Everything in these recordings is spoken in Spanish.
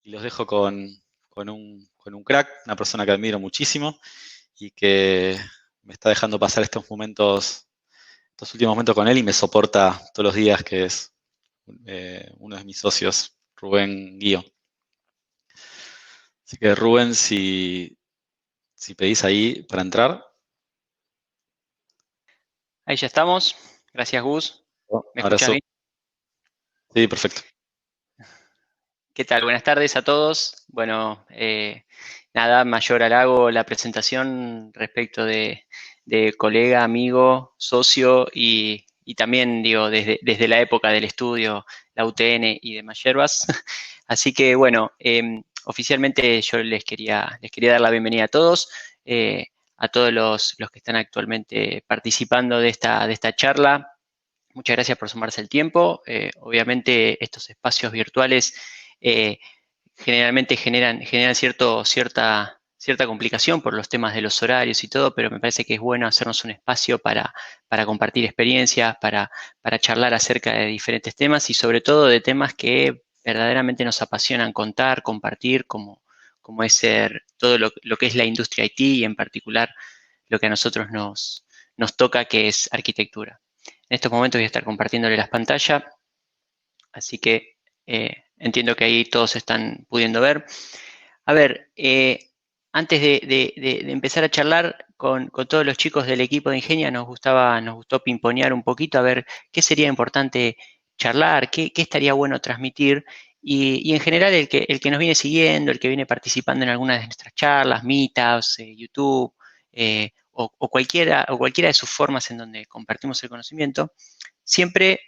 y los dejo con un crack, una persona que admiro muchísimo y que me está dejando pasar estos últimos momentos con él y me soporta todos los días, que es uno de mis socios, Rubén Guío. Así que Rubén, si pedís ahí para entrar. Ahí ya estamos. Gracias, Gus. ¿Me escuchás Abrazo. bien? Sí, perfecto. ¿Qué tal? Buenas tardes a todos. Bueno, nada, mayor halago la presentación respecto de colega, amigo, socio y también, digo, desde la época del estudio, la UTN y demás yerbas. Así que, bueno, oficialmente yo les quería dar la bienvenida a todos los que están actualmente participando de esta charla. Muchas gracias por sumarse el tiempo. Obviamente estos espacios virtuales eh, generalmente generan cierta complicación por los temas de los horarios y todo, pero me parece que es bueno hacernos un espacio para compartir experiencias, para charlar acerca de diferentes temas y sobre todo de temas que verdaderamente nos apasionan contar, compartir, como es ser todo lo que es la industria IT y en particular lo que a nosotros nos toca, que es arquitectura. En estos momentos voy a estar compartiéndole las pantallas, así que entiendo que ahí todos están pudiendo ver. A ver, antes de empezar a charlar con todos los chicos del equipo de Ingenia, nos gustó pimponear un poquito a ver qué sería importante charlar, qué estaría bueno transmitir. Y en general el que nos viene siguiendo, el que viene participando en algunas de nuestras charlas, meetups, YouTube, o cualquiera de sus formas en donde compartimos el conocimiento, siempre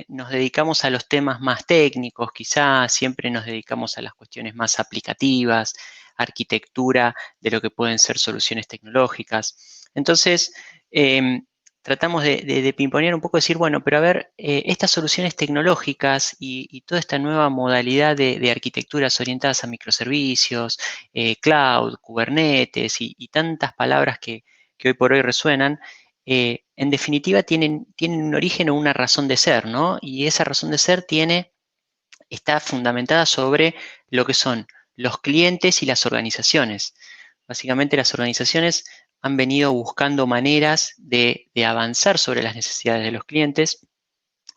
nos dedicamos a los temas más técnicos, quizás siempre nos dedicamos a las cuestiones más aplicativas, arquitectura de lo que pueden ser soluciones tecnológicas. Entonces, tratamos de pimponear un poco, decir, bueno, pero a ver, estas soluciones tecnológicas y toda esta nueva modalidad de arquitecturas orientadas a microservicios, cloud, Kubernetes y tantas palabras que hoy por hoy resuenan, en definitiva tienen un origen o una razón de ser, ¿no? Y esa razón de ser está fundamentada sobre lo que son los clientes y las organizaciones. Básicamente las organizaciones han venido buscando maneras de avanzar sobre las necesidades de los clientes.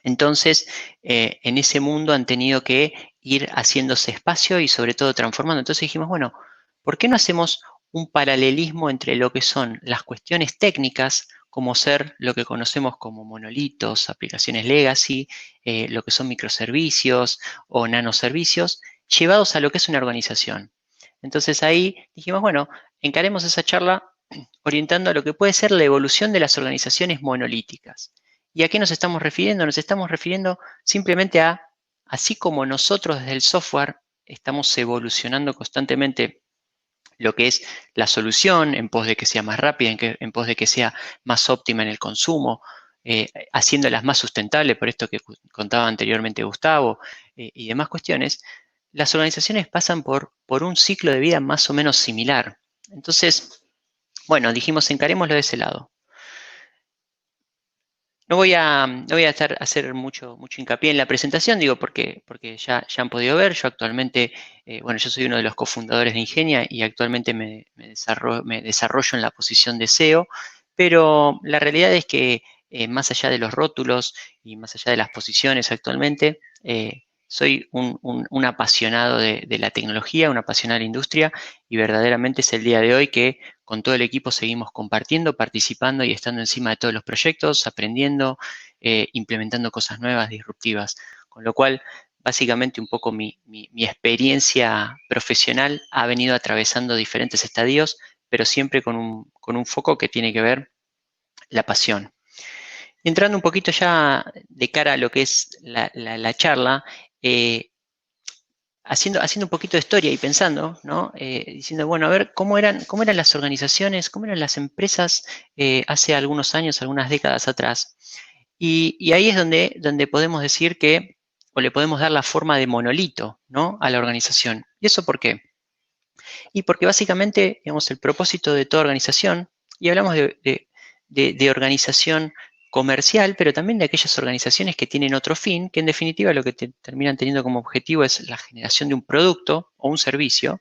Entonces, en ese mundo han tenido que ir haciéndose espacio y sobre todo transformando. Entonces dijimos, bueno, ¿por qué no hacemos un paralelismo entre lo que son las cuestiones técnicas, como ser lo que conocemos como monolitos, aplicaciones legacy, lo que son microservicios o nanoservicios, llevados a lo que es una organización? Entonces ahí dijimos, bueno, encaremos esa charla orientando a lo que puede ser la evolución de las organizaciones monolíticas. ¿Y a qué nos estamos refiriendo? Nos estamos refiriendo simplemente así como nosotros desde el software estamos evolucionando constantemente lo que es la solución en pos de que sea más rápida, en pos de que sea más óptima en el consumo, haciéndolas más sustentables, por esto que contaba anteriormente Gustavo, y demás cuestiones, las organizaciones pasan por un ciclo de vida más o menos similar. Entonces, bueno, dijimos, encarémoslo de ese lado. No voy a hacer mucho hincapié en la presentación, digo, porque ya han podido ver. Yo actualmente, bueno, yo soy uno de los cofundadores de Ingenia y actualmente me desarrollo en la posición de CEO, pero la realidad es que más allá de los rótulos y más allá de las posiciones actualmente, soy un apasionado de la tecnología, un apasionado de la industria y verdaderamente es el día de hoy que con todo el equipo seguimos compartiendo, participando y estando encima de todos los proyectos, aprendiendo, implementando cosas nuevas, disruptivas. Con lo cual, básicamente un poco mi experiencia profesional ha venido atravesando diferentes estadios, pero siempre con un foco que tiene que ver la pasión. Entrando un poquito ya de cara a lo que es la charla, haciendo un poquito de historia y pensando, ¿no? Diciendo, bueno, a ver, ¿cómo eran las organizaciones, cómo eran las empresas hace algunos años, algunas décadas atrás? Y ahí es donde podemos decir que, o le podemos dar la forma de monolito, ¿no? A la organización. ¿Y eso por qué? Y porque básicamente, digamos, el propósito de toda organización, y hablamos de organización comercial, pero también de aquellas organizaciones que tienen otro fin, que en definitiva lo que terminan teniendo como objetivo es la generación de un producto o un servicio,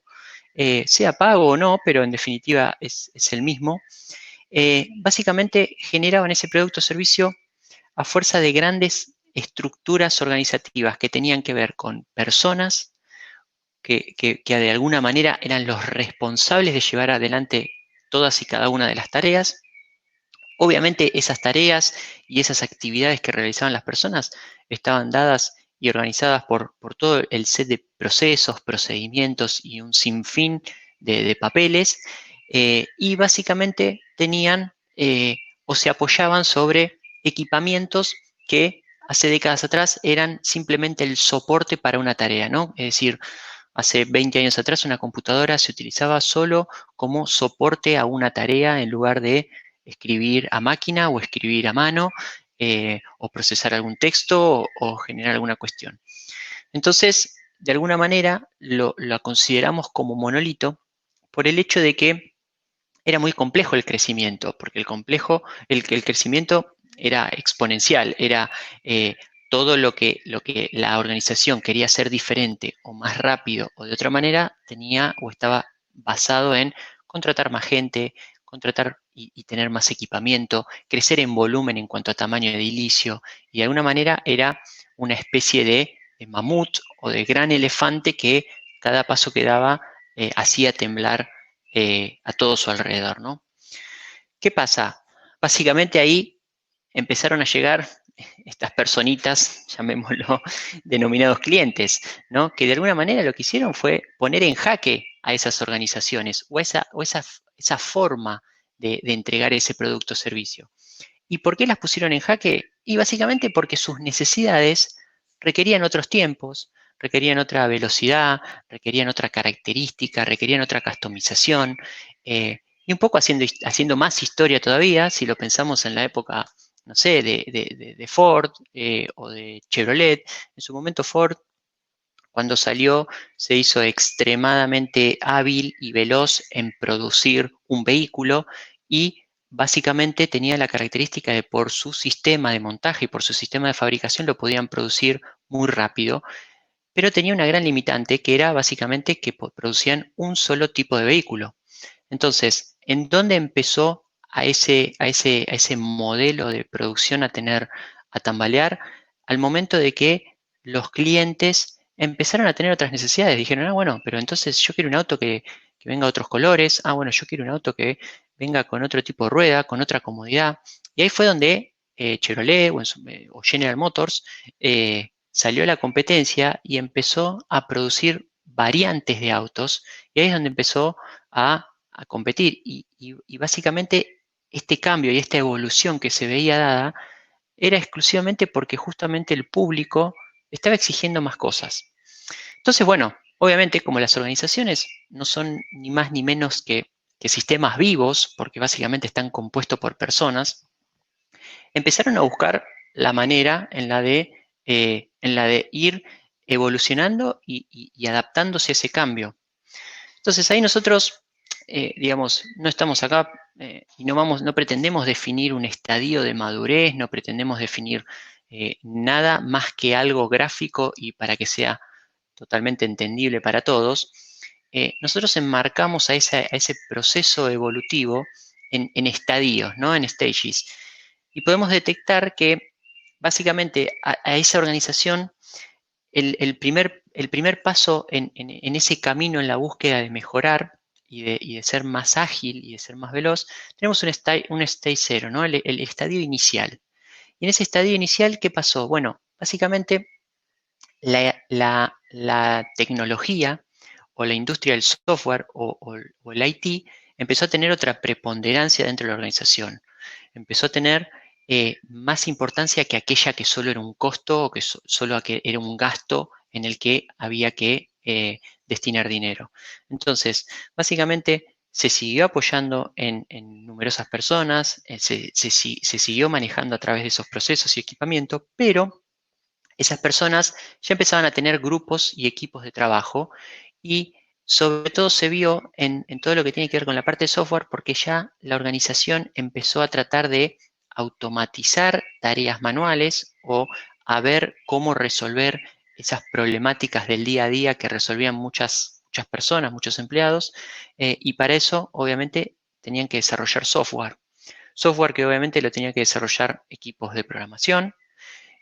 sea pago o no, pero en definitiva es el mismo. Básicamente generaban ese producto o servicio a fuerza de grandes estructuras organizativas que tenían que ver con personas que de alguna manera eran los responsables de llevar adelante todas y cada una de las tareas. Obviamente esas tareas y esas actividades que realizaban las personas estaban dadas y organizadas por todo el set de procesos, procedimientos y un sinfín de papeles, y básicamente tenían o se apoyaban sobre equipamientos que hace décadas atrás eran simplemente el soporte para una tarea, ¿no? Es decir, hace 20 años atrás una computadora se utilizaba solo como soporte a una tarea en lugar de escribir a máquina o escribir a mano, o procesar algún texto o generar alguna cuestión. Entonces, de alguna manera, lo consideramos como monolito por el hecho de que era muy complejo el crecimiento, porque el crecimiento era exponencial, era todo lo que la organización quería hacer diferente o más rápido o de otra manera tenía o estaba basado en contratar más gente, contratar y tener más equipamiento, crecer en volumen en cuanto a tamaño de edilicio, y de alguna manera era una especie de mamut o de gran elefante que cada paso que daba hacía temblar a todo su alrededor, ¿no? ¿Qué pasa? Básicamente ahí empezaron a llegar estas personitas, llamémoslo, denominados clientes, ¿no? Que de alguna manera lo que hicieron fue poner en jaque a esas organizaciones o esa forma de entregar ese producto o servicio. ¿Y por qué las pusieron en jaque? Y básicamente porque sus necesidades requerían otros tiempos, requerían otra velocidad, requerían otra característica, requerían otra customización, y un poco haciendo más historia todavía, si lo pensamos en la época, no sé, de Ford o de Chevrolet. En su momento Ford, cuando salió, se hizo extremadamente hábil y veloz en producir un vehículo y básicamente tenía la característica de por su sistema de montaje y por su sistema de fabricación lo podían producir muy rápido, pero tenía una gran limitante que era básicamente que producían un solo tipo de vehículo. Entonces, ¿en dónde empezó a ese modelo de producción a tambalear? Al momento de que los clientes empezaron a tener otras necesidades. Dijeron, bueno, pero entonces yo quiero un auto que venga a otros colores. Bueno, yo quiero un auto que venga con otro tipo de rueda, con otra comodidad. Y ahí fue donde Chevrolet o General Motors salió a la competencia y empezó a producir variantes de autos. Y ahí es donde empezó a competir. Y básicamente este cambio y esta evolución que se veía dada era exclusivamente porque justamente el público estaba exigiendo más cosas. Entonces, bueno, obviamente como las organizaciones no son ni más ni menos que sistemas vivos, porque básicamente están compuestos por personas, empezaron a buscar la manera en la de ir evolucionando y adaptándose a ese cambio. Entonces ahí nosotros, digamos, no estamos acá y no pretendemos definir un estadio de madurez, no pretendemos definir nada más que algo gráfico y para que sea totalmente entendible para todos. Nosotros enmarcamos a ese proceso evolutivo en estadios, ¿no? En stages. Y podemos detectar que básicamente a esa organización el primer paso en ese camino, en la búsqueda de mejorar y de ser más ágil y de ser más veloz, tenemos un stage cero, ¿no? El estadio inicial. Y en ese estadio inicial, ¿qué pasó? Bueno, básicamente la tecnología o la industria del software o el IT empezó a tener otra preponderancia dentro de la organización. Empezó a tener más importancia que aquella que solo era un costo o que solo era un gasto en el que había que destinar dinero. Entonces, básicamente se siguió apoyando en numerosas personas, se siguió manejando a través de esos procesos y equipamiento, pero esas personas ya empezaban a tener grupos y equipos de trabajo y sobre todo se vio en todo lo que tiene que ver con la parte de software porque ya la organización empezó a tratar de automatizar tareas manuales o a ver cómo resolver esas problemáticas del día a día que resolvían muchas personas, muchos empleados, y para eso, obviamente, tenían que desarrollar software. Software que obviamente lo tenían que desarrollar equipos de programación,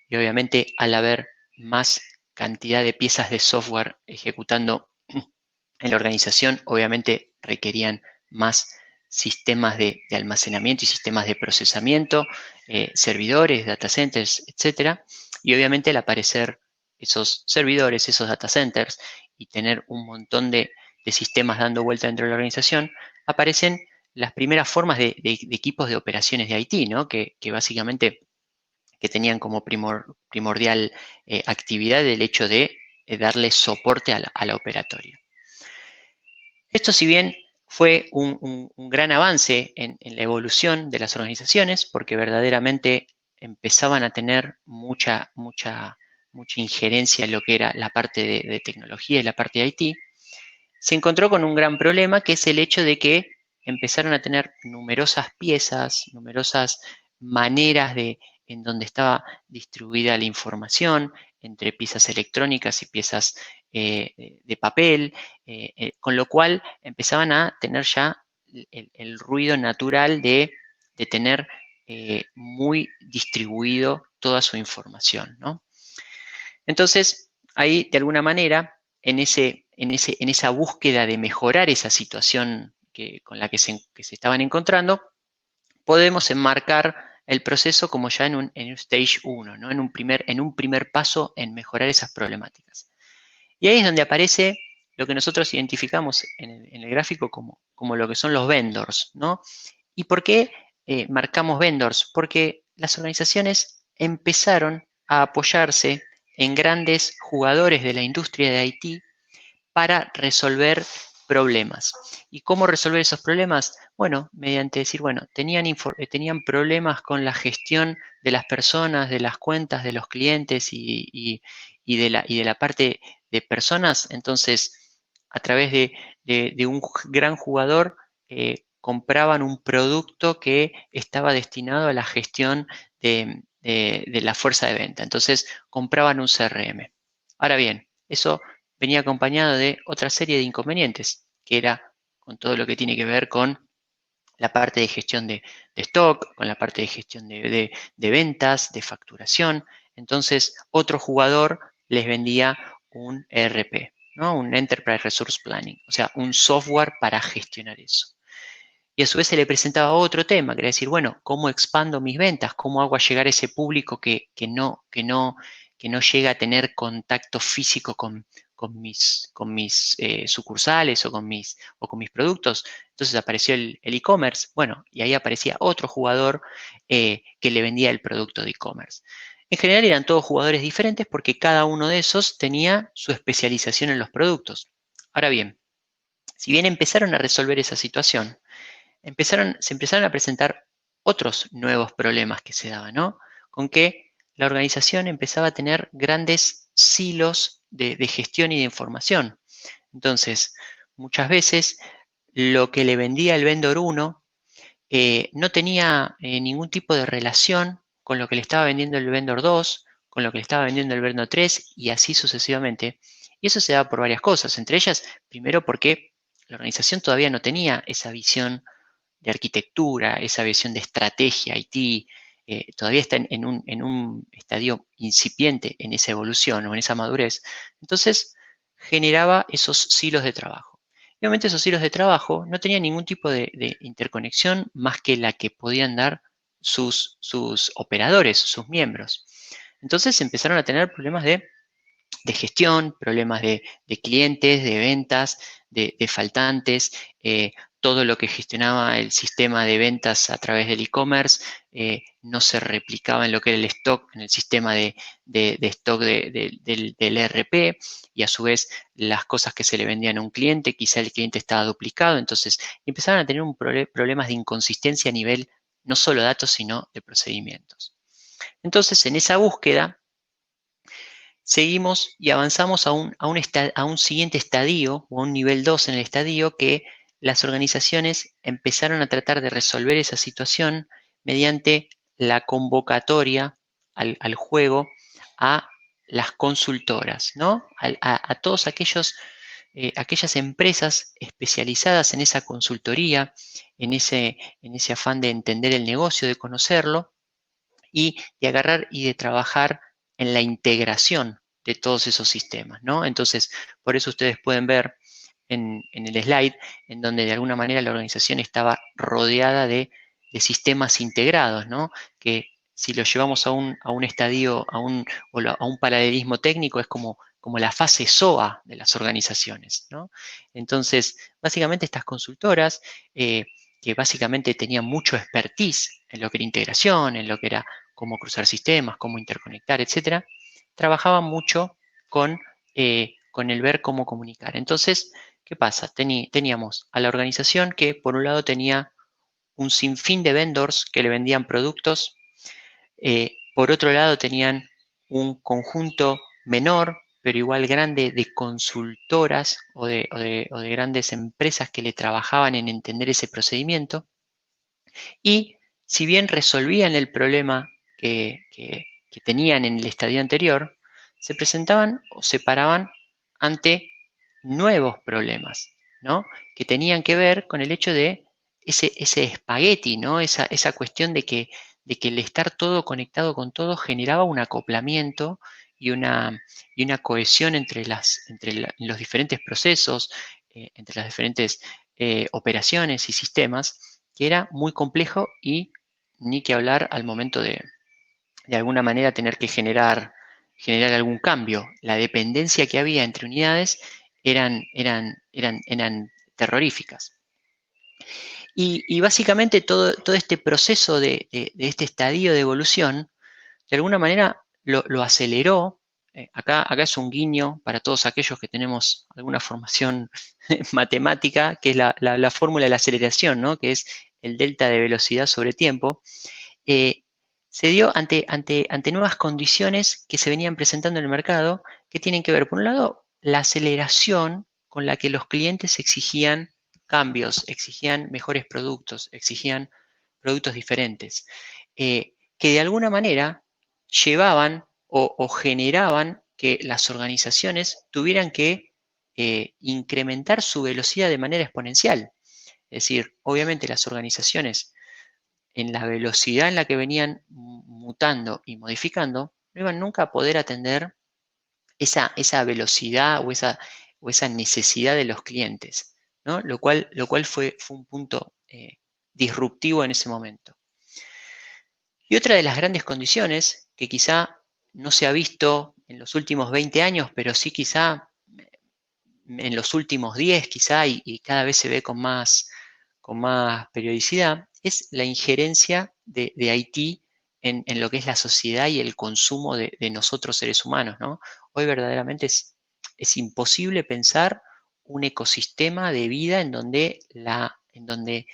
y obviamente al haber más cantidad de piezas de software ejecutando en la organización, obviamente requerían más sistemas de almacenamiento y sistemas de procesamiento, servidores, data centers, etc. Y obviamente al aparecer esos servidores, esos data centers, y tener un montón de sistemas dando vuelta dentro de la organización, aparecen las primeras formas de equipos de operaciones de IT, ¿no? que básicamente que tenían como primordial actividad el hecho de darle soporte a la operatoria. Esto, si bien fue un gran avance en la evolución de las organizaciones, porque verdaderamente empezaban a tener mucha injerencia en lo que era la parte de tecnología y la parte de IT, se encontró con un gran problema, que es el hecho de que empezaron a tener numerosas piezas, numerosas maneras en donde estaba distribuida la información, entre piezas electrónicas y piezas de papel, con lo cual empezaban a tener ya el ruido natural de tener muy distribuido toda su información, ¿no? Entonces, ahí, de alguna manera, en esa búsqueda de mejorar esa situación con la que se estaban encontrando, podemos enmarcar el proceso como ya en un stage 1, ¿no? en un primer paso en mejorar esas problemáticas. Y ahí es donde aparece lo que nosotros identificamos en el gráfico como lo que son los vendors, ¿no? ¿Y por qué marcamos vendors? Porque las organizaciones empezaron a apoyarse en grandes jugadores de la industria de IT para resolver problemas. ¿Y cómo resolver esos problemas? Bueno, mediante decir, bueno, tenían problemas con la gestión de las personas, de las cuentas, de los clientes y de la parte de personas. Entonces, a través de un gran jugador, compraban un producto que estaba destinado a la gestión de la fuerza de venta. Entonces, compraban un CRM. Ahora bien, eso venía acompañado de otra serie de inconvenientes, que era con todo lo que tiene que ver con la parte de gestión de stock, con la parte de gestión de ventas, de facturación. Entonces, otro jugador les vendía un ERP, ¿no? Un Enterprise Resource Planning, o sea, un software para gestionar eso. Y a su vez se le presentaba otro tema, que era decir, bueno, ¿cómo expando mis ventas? ¿Cómo hago a llegar a ese público que no llega a tener contacto físico con mis sucursales o con mis productos? Entonces apareció el e-commerce, bueno, y ahí aparecía otro jugador que le vendía el producto de e-commerce. En general eran todos jugadores diferentes porque cada uno de esos tenía su especialización en los productos. Ahora bien, si bien empezaron a resolver esa situación, se empezaron a presentar otros nuevos problemas que se daban, ¿no? Con que la organización empezaba a tener grandes silos de gestión y de información. Entonces, muchas veces lo que le vendía el vendor 1 no tenía ningún tipo de relación con lo que le estaba vendiendo el vendor 2, con lo que le estaba vendiendo el vendor 3 y así sucesivamente. Y eso se daba por varias cosas, entre ellas, primero porque la organización todavía no tenía esa visión de arquitectura, esa visión de estrategia IT, todavía está en un estadio incipiente en esa evolución o en esa madurez. Entonces, generaba esos silos de trabajo. Y obviamente esos hilos de trabajo no tenían ningún tipo de interconexión más que la que podían dar sus operadores, sus miembros. Entonces empezaron a tener problemas de gestión, problemas de clientes, de ventas, de faltantes, todo lo que gestionaba el sistema de ventas a través del e-commerce no se replicaba en lo que era el stock, en el sistema de stock del ERP, y a su vez las cosas que se le vendían a un cliente, quizá el cliente estaba duplicado, entonces empezaron a tener problemas de inconsistencia a nivel no solo de datos, sino de procedimientos. Entonces, en esa búsqueda, seguimos y avanzamos a un siguiente estadio, o a un nivel 2 en el estadio, que las organizaciones empezaron a tratar de resolver esa situación mediante la convocatoria al juego a las consultoras, ¿no? A todos aquellas empresas especializadas en esa consultoría, en ese afán de entender el negocio, de conocerlo, y de agarrar y de trabajar en la integración de todos esos sistemas, ¿no? Entonces, por eso ustedes pueden ver en el slide, en donde de alguna manera la organización estaba rodeada de sistemas integrados, ¿no? Que si lo llevamos a un estadio, a un paralelismo técnico, es como la fase SOA de las organizaciones, ¿no? Entonces, básicamente estas consultoras, que básicamente tenían mucho expertise en lo que era integración, en lo que era cómo cruzar sistemas, cómo interconectar, etcétera, trabajaban mucho con el ver cómo comunicar. Entonces, ¿qué pasa? Teníamos a la organización que por un lado tenía un sinfín de vendors que le vendían productos, por otro lado tenían un conjunto menor, pero igual grande, de consultoras o de grandes empresas que le trabajaban en entender ese procedimiento, y si bien resolvían el problema que tenían en el estadio anterior, se presentaban o se paraban ante nuevos problemas, ¿no? Que tenían que ver con el hecho de ese espagueti, ¿no? Esa cuestión de que el estar todo conectado con todo generaba un acoplamiento y una cohesión entre los diferentes procesos, entre las diferentes operaciones y sistemas, que era muy complejo, y ni que hablar al momento de alguna manera tener que generar algún cambio. La dependencia que había entre unidades eran terroríficas. Y básicamente todo este proceso de este estadio de evolución, de alguna manera lo aceleró. Acá es un guiño para todos aquellos que tenemos alguna formación matemática, que es la fórmula de la aceleración, ¿no? Que es el delta de velocidad sobre tiempo. eh, Se dio ante nuevas condiciones que se venían presentando en el mercado, que tienen que ver, por un lado, la aceleración con la que los clientes exigían cambios, exigían mejores productos, exigían productos diferentes, que de alguna manera llevaban o generaban que las organizaciones tuvieran que incrementar su velocidad de manera exponencial. Es decir, obviamente las organizaciones, en la velocidad en la que venían mutando y modificando, no iban nunca a poder atender esa velocidad o esa necesidad de los clientes, ¿no? Lo cual fue un punto disruptivo en ese momento. Y otra de las grandes condiciones, que quizá no se ha visto en los últimos 20 años, pero sí quizá en los últimos 10 quizá, y cada vez se ve con más periodicidad, es la injerencia de IT en lo que es la sociedad y el consumo de nosotros seres humanos, ¿no? Hoy verdaderamente es imposible pensar un ecosistema de vida en donde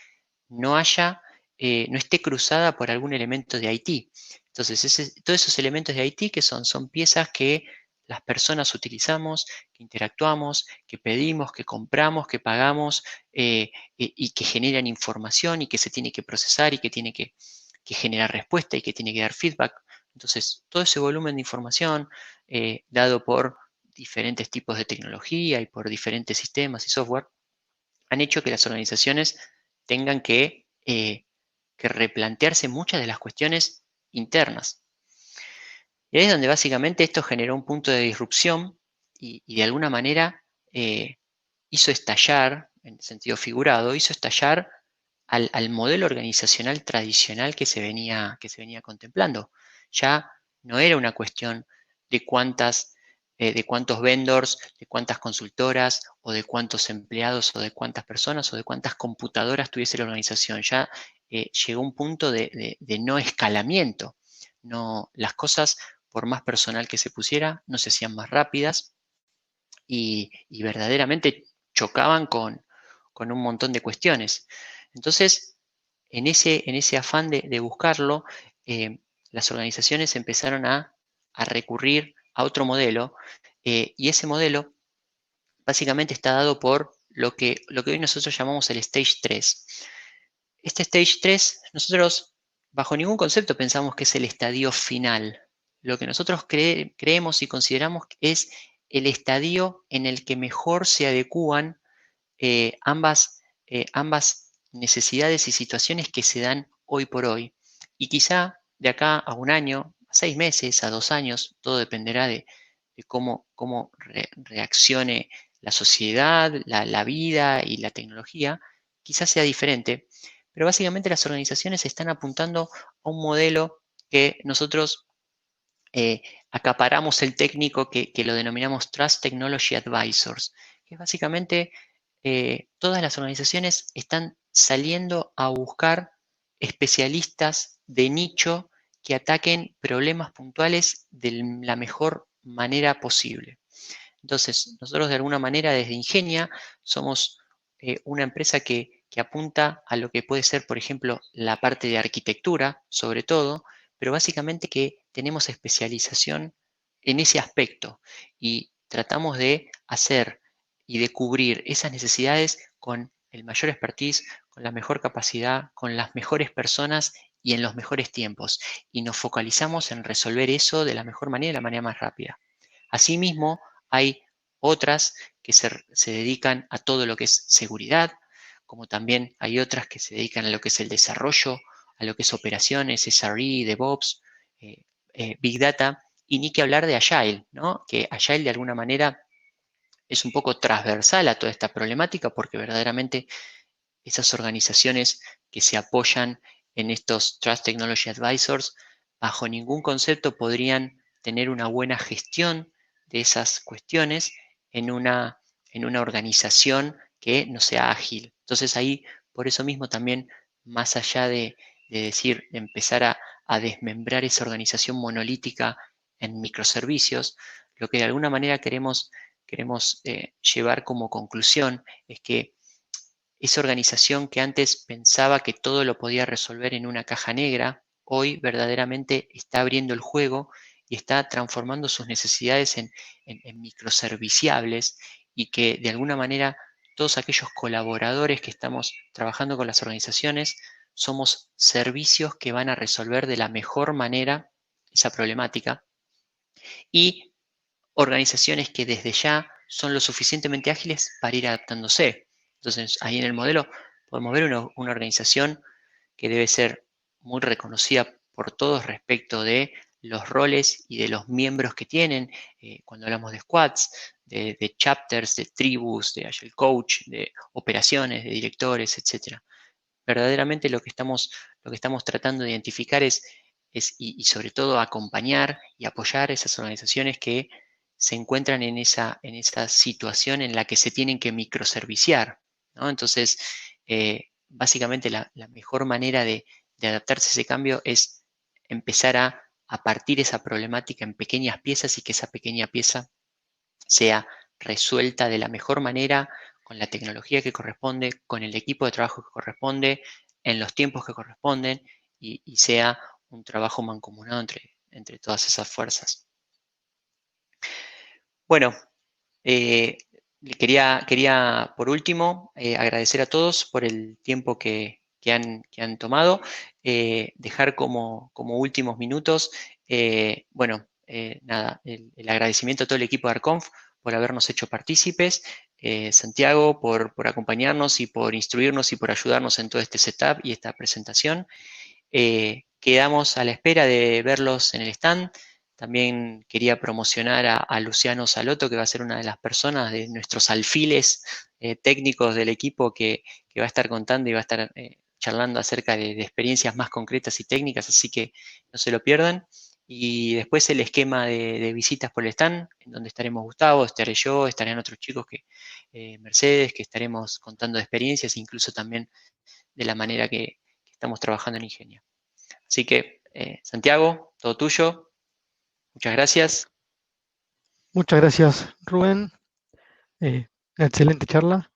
no haya, no esté cruzada por algún elemento de IT. Entonces, todos esos elementos de IT, que son piezas que las personas utilizamos, que interactuamos, que pedimos, que compramos, que pagamos, y que generan información y que se tiene que procesar y que tiene que generar respuesta y que tiene que dar feedback. Entonces, todo ese volumen de información, dado por diferentes tipos de tecnología y por diferentes sistemas y software, han hecho que las organizaciones tengan que replantearse muchas de las cuestiones internas. Y ahí es donde básicamente esto generó un punto de disrupción y de alguna manera hizo estallar, en sentido figurado, hizo estallar al modelo organizacional tradicional que se venía contemplando. Ya no era una cuestión de de cuántos vendors, de cuántas consultoras, o de cuántos empleados, o de cuántas personas, o de cuántas computadoras tuviese la organización. Ya llegó un punto de no escalamiento. No, las cosas, por más personal que se pusiera, no se hacían más rápidas, y verdaderamente chocaban con un montón de cuestiones. Entonces, en ese afán de buscarlo, las organizaciones empezaron a recurrir a otro modelo, y ese modelo básicamente está dado por lo que hoy nosotros llamamos el Stage 3. Este Stage 3, nosotros bajo ningún concepto pensamos que es el estadio final. Lo que nosotros creemos y consideramos es el estadio en el que mejor se adecúan ambas necesidades y situaciones que se dan hoy por hoy. Y quizá de acá a un año, a 6 meses, a 2 años, todo dependerá de cómo reaccione la sociedad, la vida y la tecnología, quizás sea diferente, pero básicamente las organizaciones están apuntando a un modelo que nosotros acaparamos el técnico que lo denominamos Trust Technology Advisors, que es básicamente todas las organizaciones están saliendo a buscar especialistas de nicho que ataquen problemas puntuales de la mejor manera posible. Entonces, nosotros de alguna manera desde Ingenia somos una empresa que apunta a lo que puede ser, por ejemplo, la parte de arquitectura, sobre todo, pero básicamente que tenemos especialización en ese aspecto y tratamos de hacer y de cubrir esas necesidades con el mayor expertise, con la mejor capacidad, con las mejores personas y en los mejores tiempos. Y nos focalizamos en resolver eso de la mejor manera y de la manera más rápida. Asimismo, hay otras que se dedican a todo lo que es seguridad, como también hay otras que se dedican a lo que es el desarrollo, a lo que es operaciones, SRE, DevOps, Big Data, y ni que hablar de Agile, ¿no? Que Agile de alguna manera es un poco transversal a toda esta problemática porque verdaderamente esas organizaciones que se apoyan en estos Trust Technology Advisors bajo ningún concepto podrían tener una buena gestión de esas cuestiones en una organización que no sea ágil. Entonces ahí, por eso mismo también, más allá de decir, de empezar a desmembrar esa organización monolítica en microservicios, lo que de alguna manera queremos llevar como conclusión es que esa organización que antes pensaba que todo lo podía resolver en una caja negra, hoy verdaderamente está abriendo el juego y está transformando sus necesidades en microserviciables y que de alguna manera todos aquellos colaboradores que estamos trabajando con las organizaciones somos servicios que van a resolver de la mejor manera esa problemática y organizaciones que desde ya son lo suficientemente ágiles para ir adaptándose. Entonces, ahí en el modelo podemos ver una organización que debe ser muy reconocida por todos respecto de los roles y de los miembros que tienen, cuando hablamos de squads, de chapters, de tribus, de Agile Coach, de operaciones, de directores, etc. Verdaderamente lo que estamos tratando de identificar y sobre todo acompañar y apoyar esas organizaciones que se encuentran en esa situación en la que se tienen que microserviciar, ¿no? Entonces, básicamente la mejor manera de adaptarse a ese cambio es empezar a partir esa problemática en pequeñas piezas y que esa pequeña pieza sea resuelta de la mejor manera, con la tecnología que corresponde, con el equipo de trabajo que corresponde, en los tiempos que corresponden y sea un trabajo mancomunado entre todas esas fuerzas. Bueno, quería por último agradecer a todos por el tiempo que han tomado, dejar como últimos minutos, nada, el agradecimiento a todo el equipo de ARCONF por habernos hecho partícipes, Santiago por acompañarnos y por instruirnos y por ayudarnos en todo este setup y esta presentación. Quedamos a la espera de verlos en el stand. También quería promocionar a Luciano Salotto, que va a ser una de las personas de nuestros alfiles técnicos del equipo que va a estar contando y va a estar charlando acerca de experiencias más concretas y técnicas, así que no se lo pierdan. Y después el esquema de visitas por el stand, en donde estaremos Gustavo, estaré yo, estarán otros chicos Mercedes, que estaremos contando experiencias, incluso también de la manera que estamos trabajando en Ingenia. Así que, Santiago, todo tuyo. Muchas gracias. Muchas gracias, Rubén. Una excelente charla,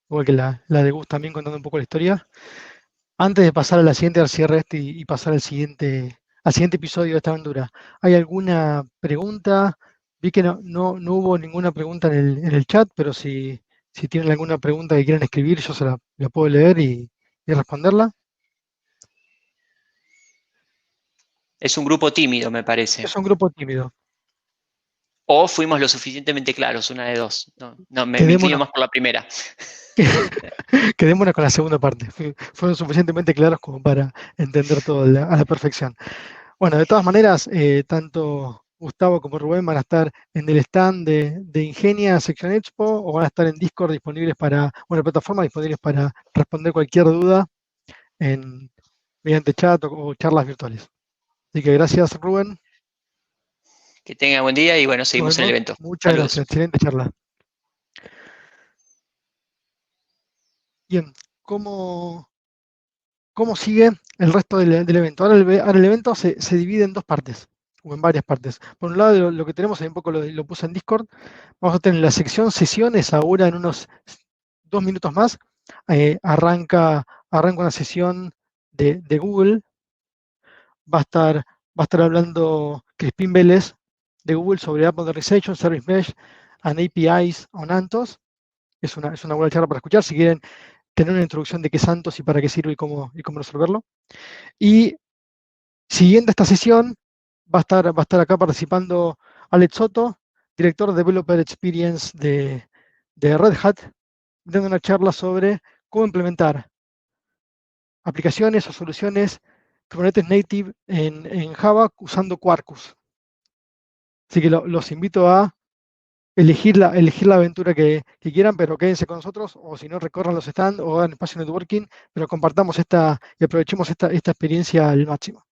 igual que la de Gus también contando un poco la historia. Antes de pasar a la siguiente, al cierre y pasar al siguiente episodio de esta aventura, ¿hay alguna pregunta? Vi que no hubo ninguna pregunta en el chat, pero si tienen alguna pregunta que quieran escribir, yo la puedo leer y responderla. Es un grupo tímido, me parece. Es un grupo tímido. O fuimos lo suficientemente claros, una de dos. No, me Quedémonos, inclino más por la primera. quedémonos con la segunda parte. Fueron suficientemente claros como para entender todo a la perfección. Bueno, de todas maneras, tanto Gustavo como Rubén van a estar en el stand de Ingenia Sección Expo o van a estar en Discord disponibles bueno, plataformas disponibles para responder cualquier duda mediante chat o charlas virtuales. Así que gracias, Rubén. Que tenga buen día y bueno, Nos seguimos en el vemos. evento. Muchas Saludos. gracias, excelente charla. Bien, ¿cómo sigue el resto del evento? Ahora el evento se divide en dos partes, o en varias partes. Por un lado, lo que tenemos, ahí un poco lo puse en Discord, vamos a tener la sección sesiones ahora en unos 2 minutos más. Arranca una sesión de Google. Va a estar hablando Crispín Vélez de Google sobre App Modernization, Service Mesh and APIs on Anthos. Es una buena charla para escuchar si quieren tener una introducción de qué es Anthos y para qué sirve y cómo resolverlo. Y siguiendo esta sesión, va a estar acá participando Alex Soto, director de Developer Experience de Red Hat, dando una charla sobre cómo implementar aplicaciones o soluciones Kubernetes Native en Java usando Quarkus. Así que los invito a elegir la aventura que quieran, pero quédense con nosotros, o si no, recorran los stands o hagan espacio networking, pero compartamos y aprovechemos esta experiencia al máximo.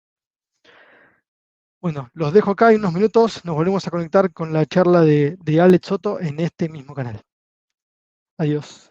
Bueno, los dejo acá en unos minutos, nos volvemos a conectar con la charla de Alex Soto en este mismo canal. Adiós.